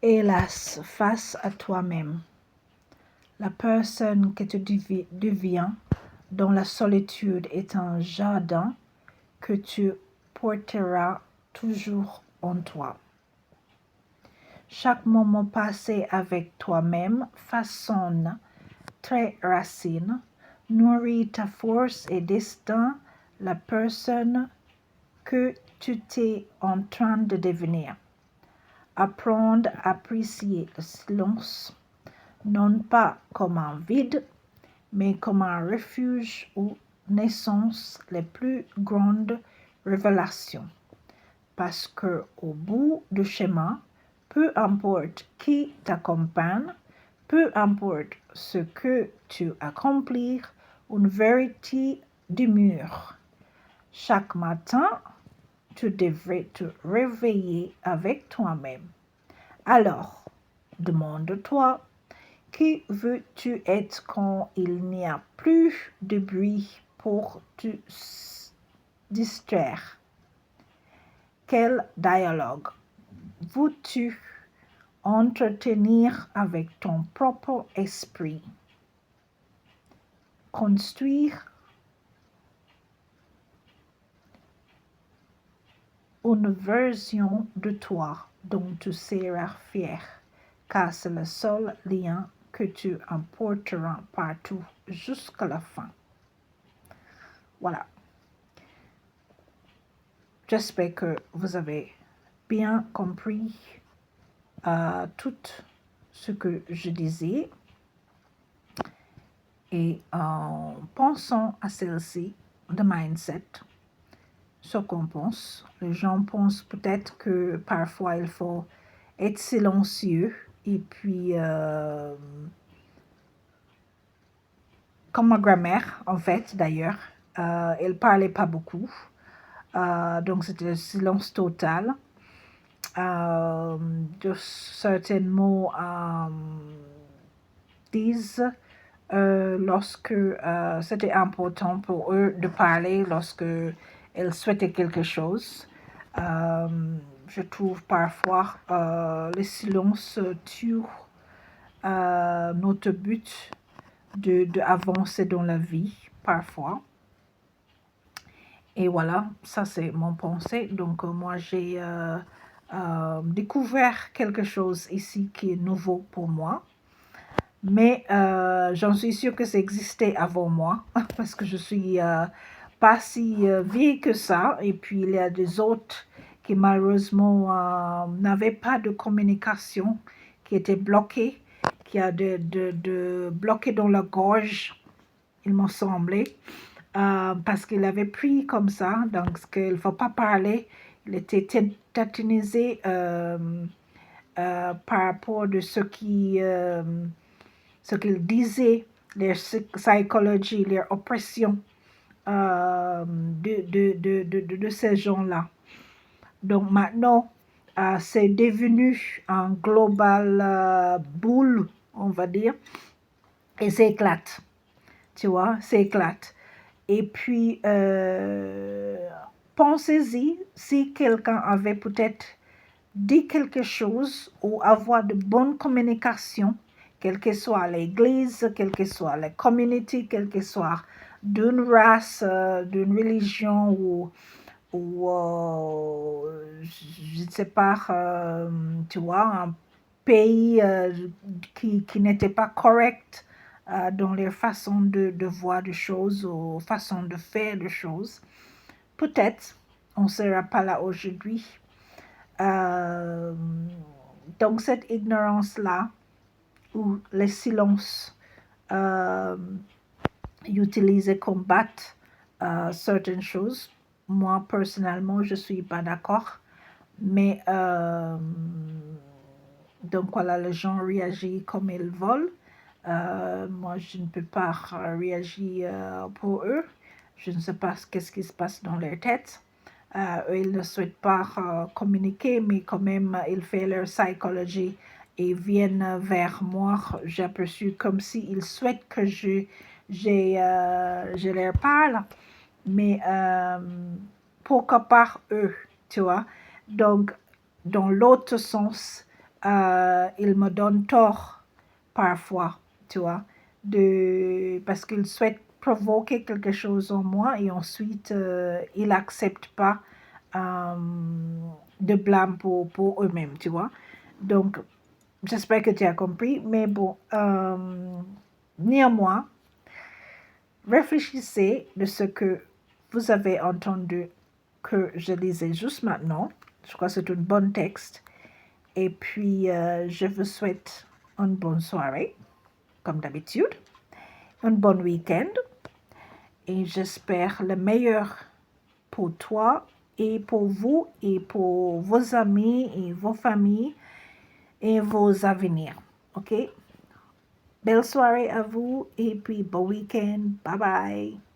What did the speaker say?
Hélas, face à toi-même, la personne que tu deviens dans la solitude est un jardin que tu porteras toujours en toi. Chaque moment passé avec toi-même façonne tes racines, nourrit ta force et destin, la personne que tu t'es en train de devenir. Apprendre à apprécier le silence, non pas comme un vide, mais comme un refuge où naissent les plus grandes révélations. Parce que au bout du chemin, peu importe qui t'accompagne, peu importe ce que tu accomplis, une vérité demeure. Chaque matin, tu devrais te réveiller avec toi-même. Alors, demande-toi, qui veux-tu être quand il n'y a plus de bruit pour te distraire? Quel dialogue veux-tu entretenir avec ton propre esprit? Construire une version de toi dont tu seras fier, car c'est le seul lien que tu emporteras partout jusqu'à la fin. Voilà. J'espère que vous avez bien compris tout ce que je disais. Et en pensant à celle-ci, de mindset, ce qu'on pense, les gens pensent peut-être que parfois il faut être silencieux et puis comme ma grand-mère en fait d'ailleurs, elle parlait pas beaucoup, donc c'était le silence total. De certains mots disent lorsque c'était important pour eux de parler, lorsque ils souhaitaient quelque chose. Je trouve parfois le silence tue notre but d'avancer dans la vie, parfois. Et voilà, ça c'est mon pensée. Donc moi j'ai découvert quelque chose ici qui est nouveau pour moi. Mais j'en suis sûre que ça existait avant moi parce que je suis pas si vieille que ça. Et puis il y a des autres qui malheureusement n'avaient pas de communication, qui étaient bloqués, qui a de bloqués dans la gorge, il m'a semblé, parce qu'il avait pris comme ça, donc il ne faut pas parler. Il était tétanisé par rapport de ce qu'ils disaient, leur psychologie, leur oppression de ces gens-là. Donc maintenant, c'est devenu un global boule, on va dire, et ça éclate, tu vois, ça éclate. Et puis, pensez-y, si quelqu'un avait peut-être dit quelque chose ou avoir de bonnes communications, quelle que soit l'église, quelle que soit la communauté, quelle que soit d'une race, d'une religion ou je ne sais pas, tu vois, un pays qui n'était pas correct dans leur façon de voir les choses ou façon de faire les choses. Peut-être on ne sera pas là aujourd'hui. Donc cette ignorance-là, ou le silence utilisé combattre certaines choses, moi personnellement je ne suis pas d'accord, mais donc voilà, les gens réagissent comme ils veulent. Moi je ne peux pas réagir pour eux, je ne sais pas qu'est-ce qui se passe dans leur tête. Eux, ils ne souhaitent pas communiquer, mais quand même, ils font leur psychologie et viennent vers moi. J'ai aperçu comme s'ils souhaitent que je leur parle, mais pourquoi pas eux, tu vois. Donc, dans l'autre sens, il me donne tort parfois, tu vois, parce qu'il souhaite provoquer quelque chose en moi et ensuite il n'accepte pas euh, de blâme pour eux-mêmes, tu vois. Donc, j'espère que tu as compris, mais bon, néanmoins, réfléchissez de ce que vous avez entendu que je lisais juste maintenant. Je crois que c'est un bon texte. Et puis, je vous souhaite une bonne soirée, comme d'habitude, un bon week-end. Et j'espère le meilleur pour toi et pour vous et pour vos amis et vos familles et vos avenirs. OK? Belle soirée à vous et puis bon week-end. Bye bye.